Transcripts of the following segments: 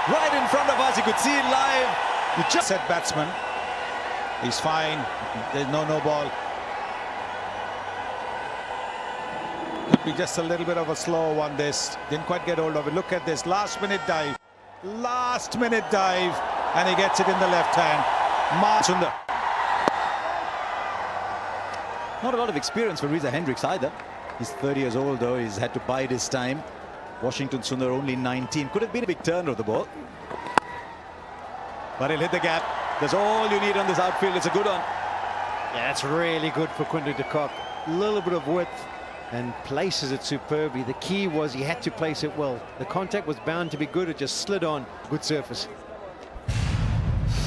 right in front of us. You could see it live. You just said batsman. He's fine. There's no ball. Could be just a little bit of a slow one. This didn't quite get hold of it. Look at this last minute dive, and he gets it in the left hand. Sundar. Not a lot of experience for Reza Hendricks either. He's 30 years old though. He's had to bide his time. Washington Sundar only 19. Could have been a big turn of the ball, but he'll hit the gap. That's all you need on this outfield. It's a good one. Yeah, that's really good for Quinton de Kock. A little bit of width and places it superbly. The key was he had to place it well. The contact was bound to be good. It just slid on. Good surface.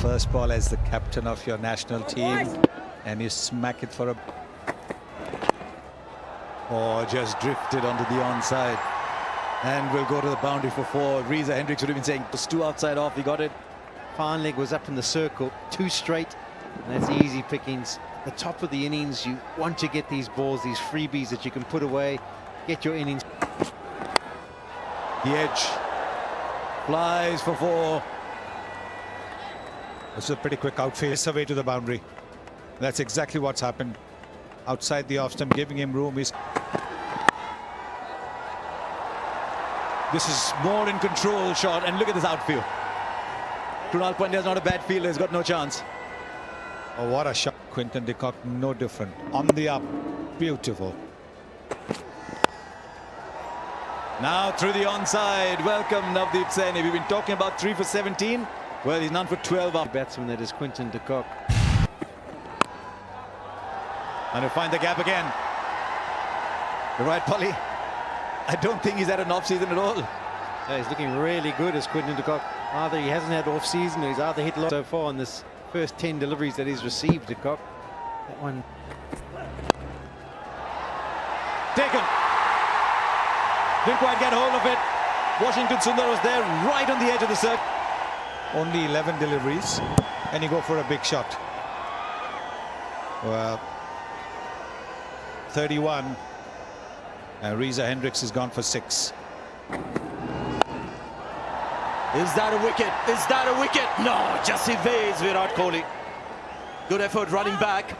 First ball as the captain of your national team, and you smack it for a... Oh, just drifted onto the onside. And we'll go to the boundary for 4. Reza Hendricks would have been saying, it's 2 outside off. He got it. Fine leg was up in the circle. 2 straight. And that's easy pickings. The top of the innings, you want to get these balls, these freebies that you can put away. Get your innings. The edge. Flies for 4. This is a pretty quick outfield. It's away to the boundary. That's exactly what's happened. Outside the off stump, giving him room. This is more in control shot, and look at this outfield. Krunal Pandya is not a bad fielder. He's got no chance. Oh, what a shot. Quinton de Kock, no different. On the up. Beautiful. Now through the onside. Welcome, Navdeep Saini. We've been talking about 3 for 17. Well, he's none for 12 up. Batsman that is Quinton de Kock. And he'll find the gap again. You're right, Polly. I don't think he's had an off-season at all. Yeah, he's looking really good as Quinton de Kock. Either he hasn't had off-season or he's either hit low so far on this first 10 deliveries that he's received, de Kock. That one. Taken. Didn't quite get hold of it. Washington Sundar was there right on the edge of the circle. Only 11 deliveries, and you go for a big shot. Well, 31. And Reza Hendricks has gone for 6. Is that a wicket? Is that a wicket? No, just evades Virat Kohli. Good effort running back.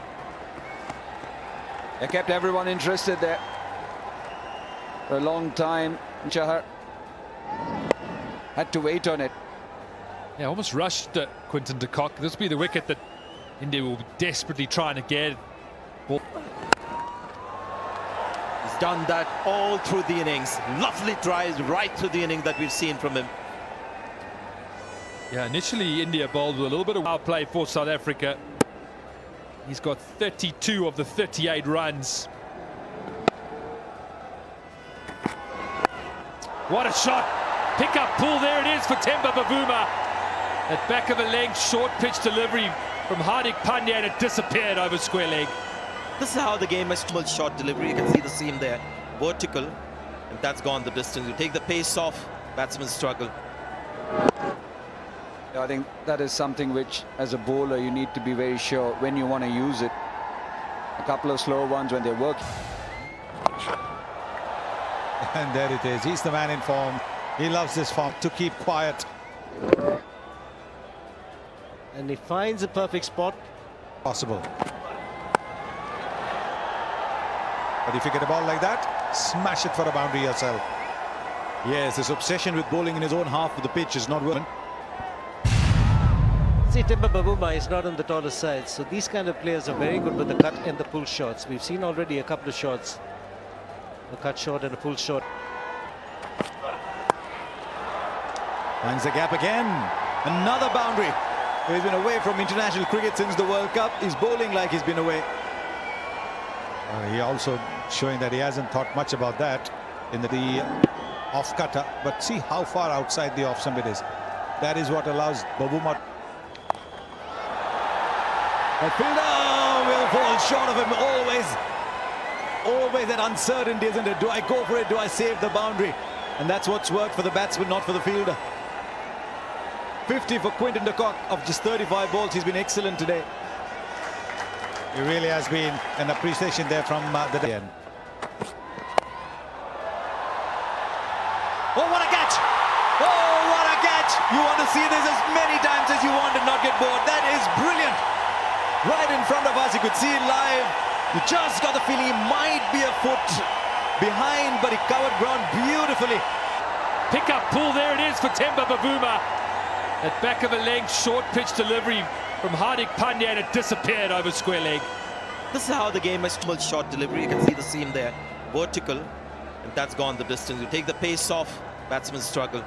They kept everyone interested there for a long time. Chahar had to wait on it. Yeah, almost rushed Quinton de Kock. This will be the wicket that India will be desperately trying to get. He's done that all through the innings. Lovely tries right through the innings that we've seen from him. Yeah, initially India bowled with a little bit of power play for South Africa. He's got 32 of the 38 runs. What a shot! Pick up pull, there it is for Temba Bavuma. At back of a leg, short pitch delivery from Hardik Pandya, and it disappeared over square leg. This is how the game is. Short delivery, you can see the seam there, vertical, and that's gone the distance. You take the pace off, batsmen struggle. I think that is something which, as a bowler, you need to be very sure when you want to use it. A couple of slow ones when they work. And there it is. He's the man in form. He loves this form, to keep quiet. And he finds a perfect spot. Possible. But if you get a ball like that, smash it for a boundary yourself. Yes, this obsession with bowling in his own half of the pitch is not working. See, Temba Bavuma is not on the taller side, so these kind of players are very good with the cut and the pull shots. We've seen already a couple of shots. A cut shot and a pull shot. Finds the gap again. Another boundary. He's been away from international cricket since the World Cup. He's bowling like he's been away. He also showing that he hasn't thought much about that in the off cutter. But see how far outside the off stump it is. That is what allows Bavuma. The fielder will fall short of him. Always that uncertainty, isn't it? Do I go for it? Do I save the boundary? And that's what's worked for the batsman, not for the fielder. 50 for Quinton de Kock of just 35 balls. He's been excellent today. It really has been an appreciation there from the end. Oh, what a catch! Oh, what a catch! You are to see this as many times as you want and not get bored. That is brilliant. Right in front of us, you could see it live. You just got the feeling he might be a foot behind, but he covered ground beautifully. Pick up pull, there it is for Temba Bavuma. At back of a leg, short pitch delivery from Hardik Pandya, and it disappeared over square leg. This is how the game is. Short delivery, you can see the seam there, vertical, and that's gone the distance. You take the pace off, batsmen struggle.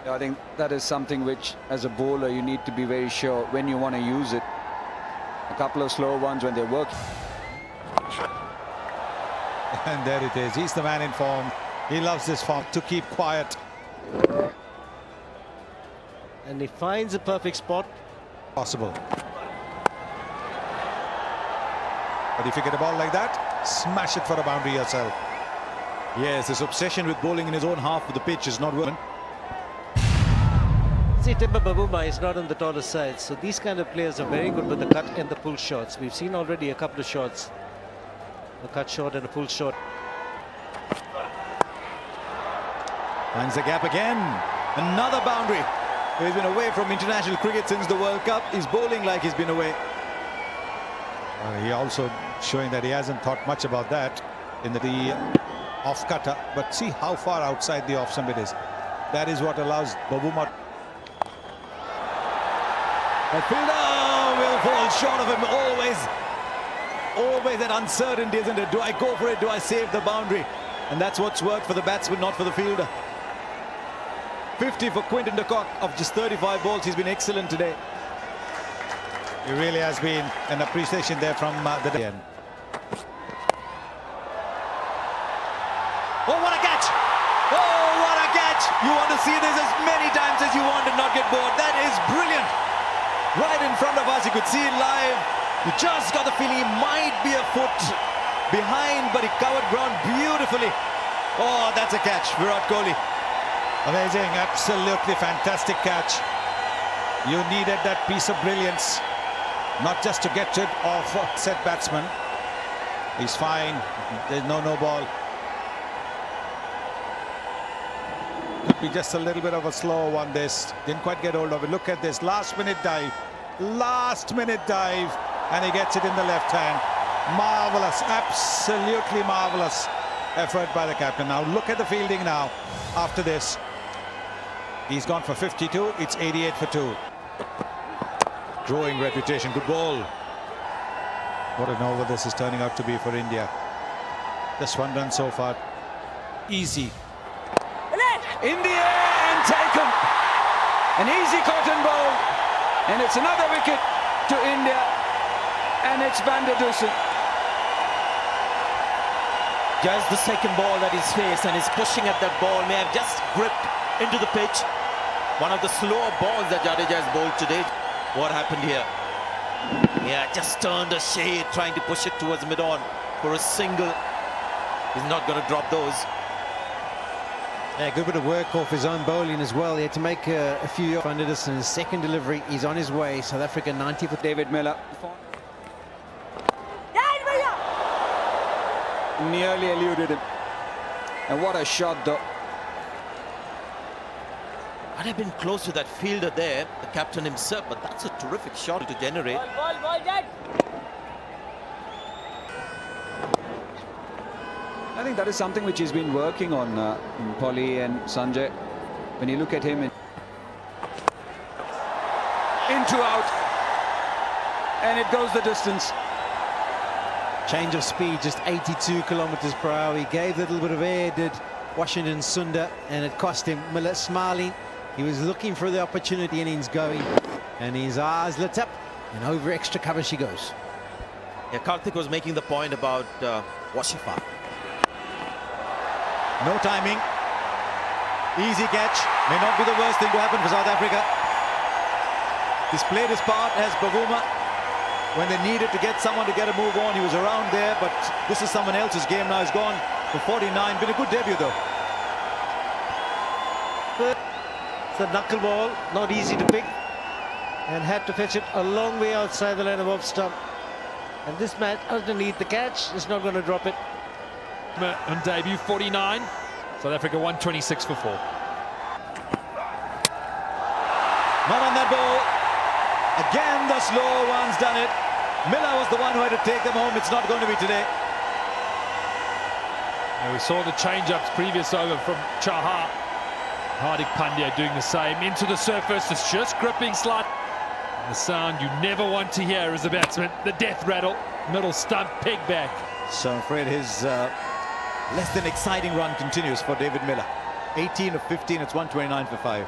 I think that is something which, as a bowler, you need to be very sure when you want to use it. A couple of slow ones when they work. And there it is. He's the man in form. He loves this form to keep quiet. And he finds a perfect spot. Possible. But if you get a ball like that, smash it for a boundary yourself. Yes, his obsession with bowling in his own half of the pitch is not working. See, Temba Bavuma is not on the taller side, so these kind of players are very good with the cut and the pull shots. We've seen already a couple of shots, a cut shot and a pull shot. Finds the gap again. Another boundary. He's been away from international cricket since the World Cup. He's bowling like he's been away. He also showing that he hasn't thought much about that in the off cutter. But see how far outside the off stump it is. That is what allows Bavuma. That fielder will fall short of him. Always that uncertainty, isn't it? Do I go for it? Do I save the boundary? And that's what's worked for the batsman, not for the fielder. 50 for Quinton de Kock of just 35 balls. He's been excellent today. It really has been an appreciation there from the end. Oh, what a catch! Oh, what a catch! You want to see this as many times as you want and not get bored. That is brilliant. Right in front of us, you could see it live. You just got the feeling he might be a foot behind, but he covered ground beautifully. Oh, that's a catch, Virat Kohli. Amazing, absolutely fantastic catch. You needed that piece of brilliance, not just to get rid of said batsman. He's fine. There's no ball. Could be just a little bit of a slow one. This didn't quite get hold of it. Look at this last minute dive, and he gets it in the left hand. Marvelous, absolutely marvelous effort by the captain. Now look at the fielding now after this. He's gone for 52. It's 88 for 2. Growing reputation. Good ball. What an over this is turning out to be for India. Just one run so far. Easy. In the air and taken. An easy cotton ball. And it's another wicket to India. And it's Van der Dussen. Just the second ball that he's faced, and he's pushing at that ball. May have just gripped into the pitch. One of the slower balls that Jadeja has bowled today. What happened here? Yeah, just turned a shade, trying to push it towards mid-on for a single. He's not going to drop those. Yeah, good bit of work off his own bowling as well. He had to make a few Van der Dussen's second delivery. He's on his way. South Africa 90 for David Miller. Nearly eluded him. And what a shot though. I'd have been close to that fielder there, the captain himself, but that's a terrific shot to generate. I think that is something which he's been working on, Polly and Sanjay. When you look at him, into out, and it goes the distance. change of speed, just 82 kilometers per hour. He gave a little bit of air, did Washington Sundar, and it cost him. Miller smiling. He was looking for the opportunity and he's going. And his eyes lit up, and over extra cover she goes. Yeah, Karthik was making the point about Washifa. No timing. Easy catch. May not be the worst thing to happen for South Africa. He's played his part as Bavuma. When they needed to get someone to get a move on, he was around there, but this is someone else's game now. He's gone for 49. Been a good debut though. It's a knuckle ball, not easy to pick, and had to fetch it a long way outside the line of off stump. And this man doesn't need the catch. He's not going to drop it. On debut, 49. South Africa 126 for 4. Not on that ball. Again, the slow one's done it. Miller was the one who had to take them home. It's not going to be today. And we saw the change-ups previous over from Chahar. Hardik Pandya doing the same. Into the surface, it's just gripping slight. The sound you never want to hear as a batsman. The death rattle. Middle stump, peg back. So I'm afraid his less than exciting run continues for David Miller. 18 of 15, it's 129 for 5.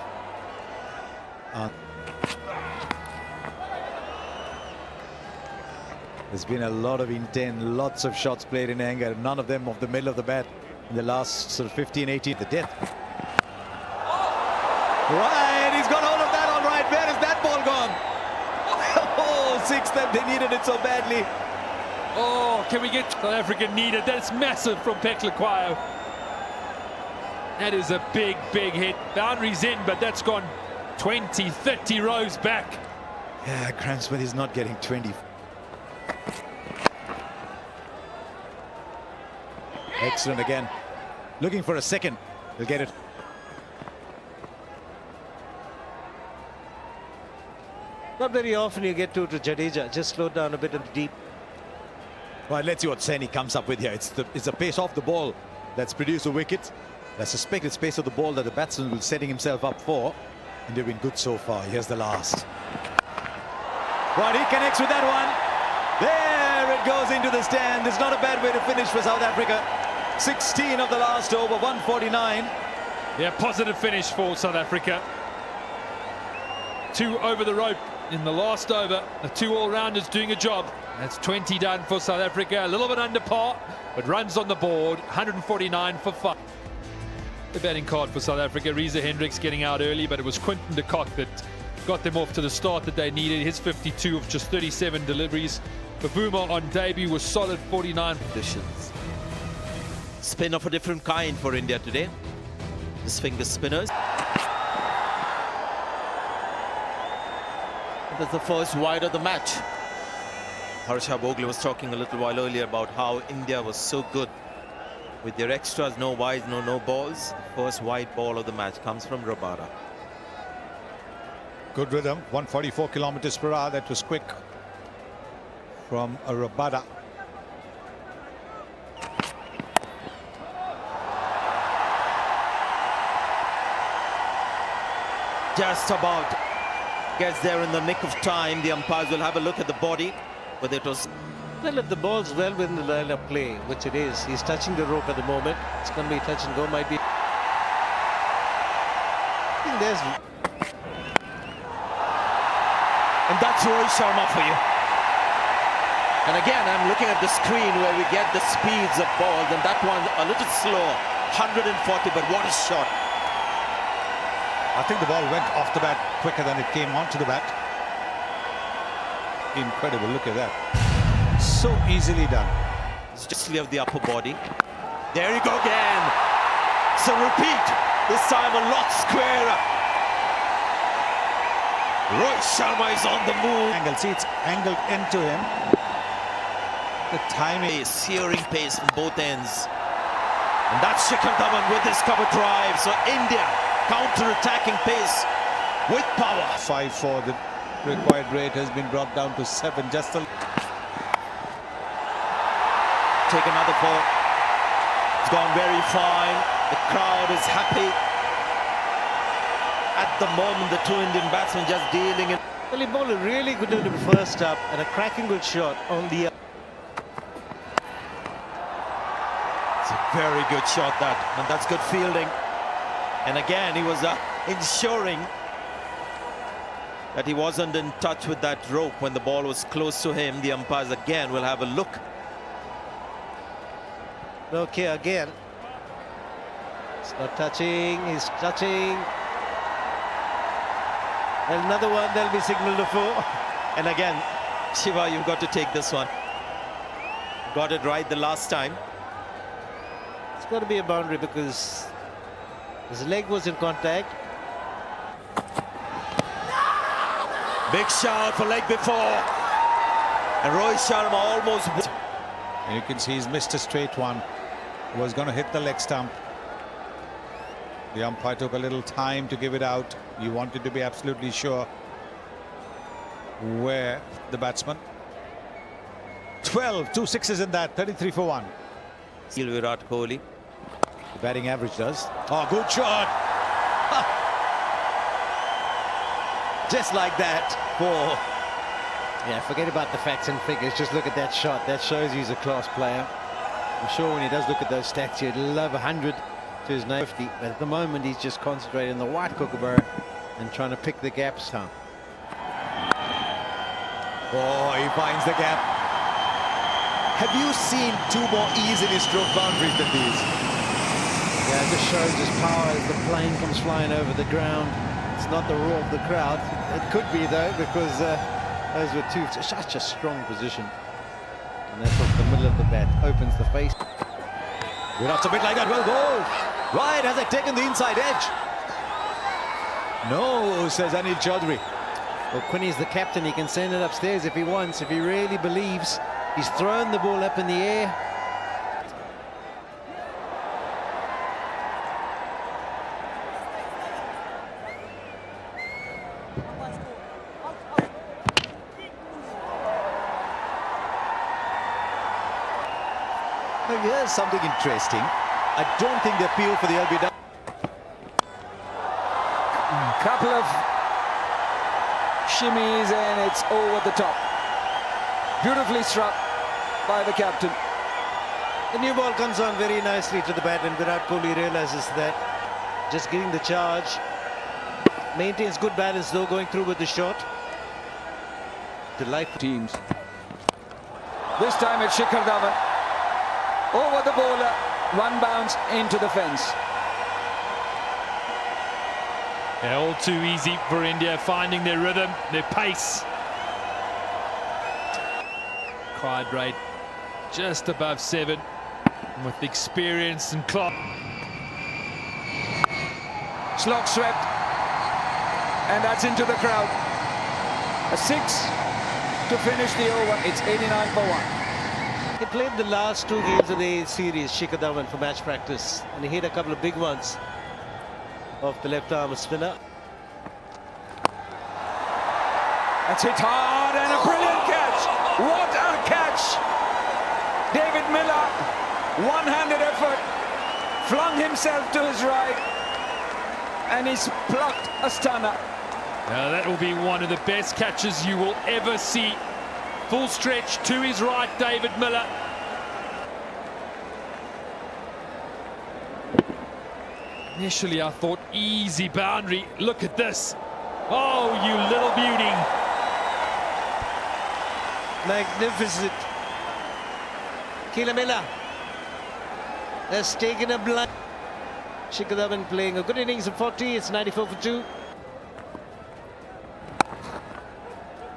There's been a lot of intent, lots of shots played in anger, none of them off the middle of the bat in the last sort of 15, 18. The death. Right, he's got hold of that all right. Where is that ball gone? Oh, 6 that they needed it so badly. Oh, can we get South Africa needed? That's massive from Peklakwayo. That is a big, big hit. Boundaries in, but that's gone 20, 30 rows back. Yeah, Graham Smith is not getting 20. Excellent again. Looking for a second. He'll get it. Not very often you get to Jadeja. Just slow down a bit in the deep. Right, let's see what Saini comes up with here. It's the pace off the ball that's produced a wicket. I suspect it's pace of the ball that the batsman will setting himself up for. And they've been good so far. Here's the last. Right, he connects with that one. There it goes into the stand. It's not a bad way to finish for South Africa. 16 of the last over, 149. Yeah, positive finish for South Africa. 2 over the rope in the last over. The 2 all-rounders doing a job. That's 20 done for South Africa. A little bit under par, but runs on the board. 149 for 5. The batting card for South Africa. Reza Hendricks getting out early, but it was Quinton de Kock that got them off to the start that they needed. His 52 of just 37 deliveries. Bavuma on debut was solid 49 Conditions. Spin of a different kind for India today. The finger spinners. That's the first wide of the match. Harsha Bhogle was talking a little while earlier about how India was so good with their extras, no wides, no balls. First wide ball of the match comes from Rabada. Good rhythm, 144 kilometers per hour. That was quick from a Rabada. Just about gets there in the nick of time. The umpires will have a look at the body, but it was... Well, if the ball's well within the line of play, which it is, he's touching the rope at the moment. It's going to be touch and go, might be. I think there's... And that's Rohit Sharma for you. And again, I'm looking at the screen where we get the speeds of balls, and that one a little slow, 140, but what a shot. I think the ball went off the bat quicker than it came onto the bat. Incredible, look at that. So easily done. It's just of the upper body. There you go again. So repeat, this time a lot squarer. Rohit Sharma is on the move. Angle, see, it's angled into him. The timing. A searing pace from both ends. And that's Shikhar Dhawan with his cover drive. So India counter-attacking pace with power. 5-4, the required rate has been brought down to 7. Just a... Take another 4. It's gone very fine. The crowd is happy. At the moment, the 2 Indian batsmen just dealing in. Well, he bowled a really good in the first up and a cracking good shot on the... It's a very good shot, that, and that's good fielding. And again, he was ensuring that he wasn't in touch with that rope when the ball was close to him. The umpires again will have a look. Okay, again. It's not touching, he's touching. And another one, there'll be signal to 4. And again, Shiva, you've got to take this one. Got it right the last time. It's got to be a boundary because his leg was in contact. Big shout for leg before. And Rohit Sharma almost... You can see he's missed a straight one. He was going to hit the leg stump. The umpire took a little time to give it out. He wanted to be absolutely sure where the batsman. 12, 2 sixes in that, 33 for 1. Virat Kohli. The batting average does. Oh, good shot. Just like that for... Yeah, forget about the facts and figures. Just look at that shot. That shows he's a class player. I'm sure when he does look at those stats, he'd love 100 to his name. 50. But at the moment, he's just concentrating on the white kookaburra and trying to pick the gaps down. Oh, he finds the gap. Have you seen two more ease in his stroke boundaries than these? Yeah, it just shows his power as the plane comes flying over the ground. It's not the roar of the crowd. It could be, though, because those were such a strong position. And that's off the middle of the bat. Opens the face. Virat's a bit like that. Well bowled. Right, has it taken the inside edge? No, says Anil Chaudhary. Well, Quinny's the captain. He can send it upstairs if he wants, if he really believes. He's thrown the ball up in the air. Now, here's something interesting. I don't think they appeal for the LBW. Couple of shimmies and it's over the top. Beautifully struck by the captain. The new ball comes on very nicely to the bat, and Virat Kohli realizes that. Just getting the charge. Maintains good balance though, going through with the shot. Delightful Teams. This time it's Shikhar Dhawan. Over the bowler, one bounce into the fence. Yeah, all too easy for India, finding their rhythm, their pace. Crowd rate just above 7, with experience and clock. Slog swept, and that's into the crowd. A 6 to finish the over. It's 89 for 1. He played the last 2 games of the series, Shikhar Dhawan, for match practice, and he hit a couple of big ones off the left arm spinner. That's hit hard and a brilliant catch. What a catch! David Miller, one-handed effort, flung himself to his right, and he's plucked a stunner. Now that will be one of the best catches you will ever see. Full stretch to his right, David Miller. Initially, I thought easy boundary. Look at this. Oh, you little beauty. Magnificent. Keela Miller has taken a blind. Shikhar Dhawan playing a good innings of 40. It's 94 for 2.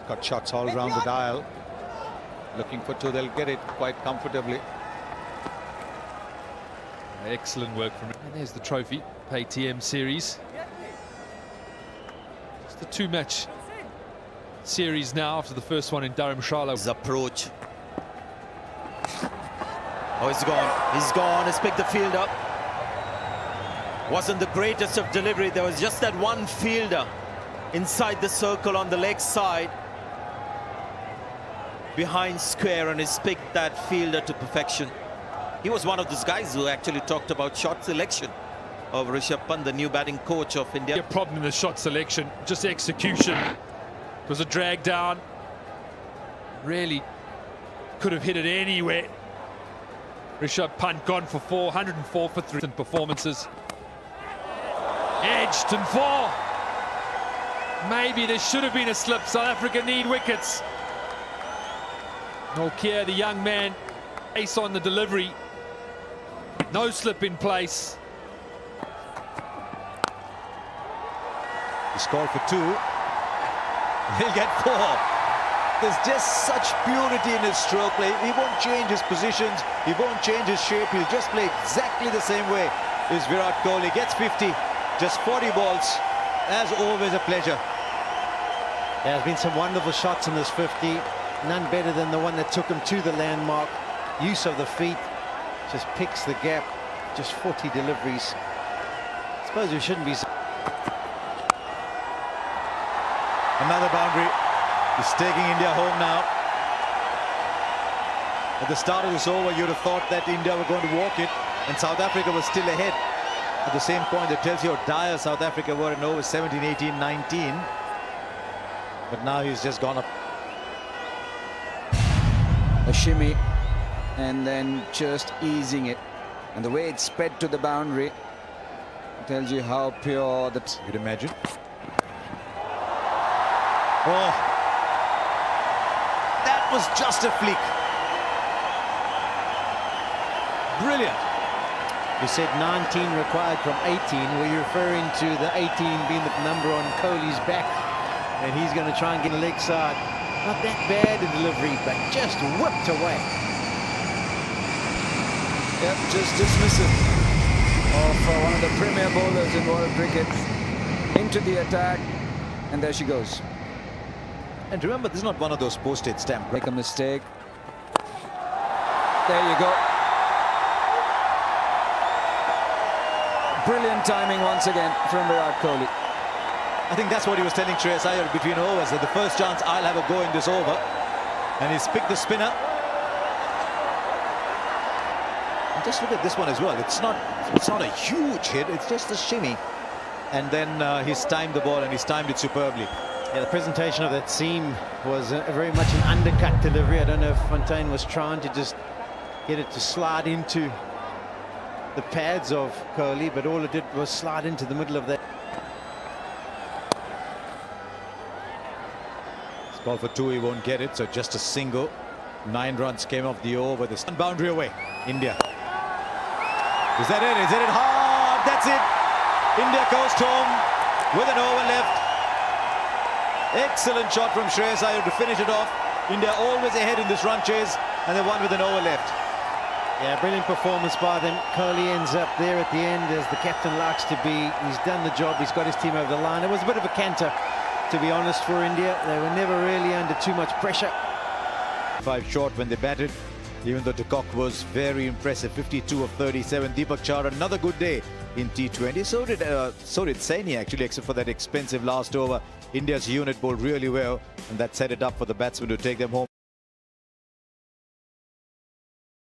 Got shots all around the dial. Looking for 2, they'll get it quite comfortably. Excellent work from him. And there's the trophy, PayTM series. It's the 2-match series now after the first one in Dharamshala. His approach. Oh, he's gone. He's gone. He's picked the field up. Wasn't the greatest of delivery. There was just that one fielder inside the circle on the leg side behind square, and he's picked that fielder to perfection. He was one of those guys who actually talked about shot selection of Rishabh Pant, the new batting coach of India. A problem in the shot selection, just execution. It was a drag down. Really could have hit it anywhere. Rishabh Pant gone for 404 for 3 performances. Edged and 4. Maybe there should have been a slip. South Africa need wickets. Nokia, the young man, ace on the delivery. No slip in place. He scored for 2. He'll get 4. There's just such purity in his stroke play. He won't change his positions. He won't change his shape. He'll just play exactly the same way. Is Virat Kohli. Gets 50. Just 40 balls. As always, a pleasure. There has been some wonderful shots in this 50. None better than the one that took him to the landmark. Use of the feet. Just picks the gap. Just 40 deliveries. suppose we shouldn't be. Another boundary. He's taking India home now. At the start of this over, you'd have thought that India were going to walk it, and South Africa was still ahead. At the same point, that tells you how dire South Africa were in over 17, 18, 19. But now he's just gone up. A shimmy and then just easing it, and the way it sped to the boundary tells you how pure that. You'd imagine. Oh, that was just a flick. Brilliant. You said 19 required from 18. Were you referring to the 18 being the number on Kohli's back? And he's going to try and get a leg side. Not that bad a delivery, but just whipped away. Yep, just dismissive of one of the premier bowlers in world cricket. Into the attack, and there she goes. And remember, this is not one of those postage stamp. Make a mistake. There you go. Brilliant timing once again from Virat Kohli. I think that's what he was telling Shreyas Iyer between overs, that the first chance I'll have a go in this over. And he's picked the spinner. And just look at this one as well. It's not a huge hit, it's just a shimmy. And then he's timed the ball, and he's timed it superbly. Yeah, the presentation of that seam was very much an undercut delivery. I don't know if Fontaine was trying to just get it to slide into the pads of Kohli, but all it did was slide into the middle of that. It's called for two, he won't get it, so just a single. 9 runs came off the over. This one boundary away. India. Is that it? Is it hard? That's it. India coast home with an over left. Excellent shot from Shreyas Iyer to finish it off. India always ahead in this run chase, and they won with an over left. Yeah, brilliant performance by them. Kohli ends up there at the end, as the captain likes to be. He's done the job. He's got his team over the line. It was a bit of a canter, to be honest, for India. They were never really under too much pressure. 5 short when they batted, even though de Kock was very impressive. 52 of 37. Deepak Chahar, another good day in T20. So did Saini, actually, except for that expensive last over. India's unit bowled really well, and that set it up for the batsmen to take them home.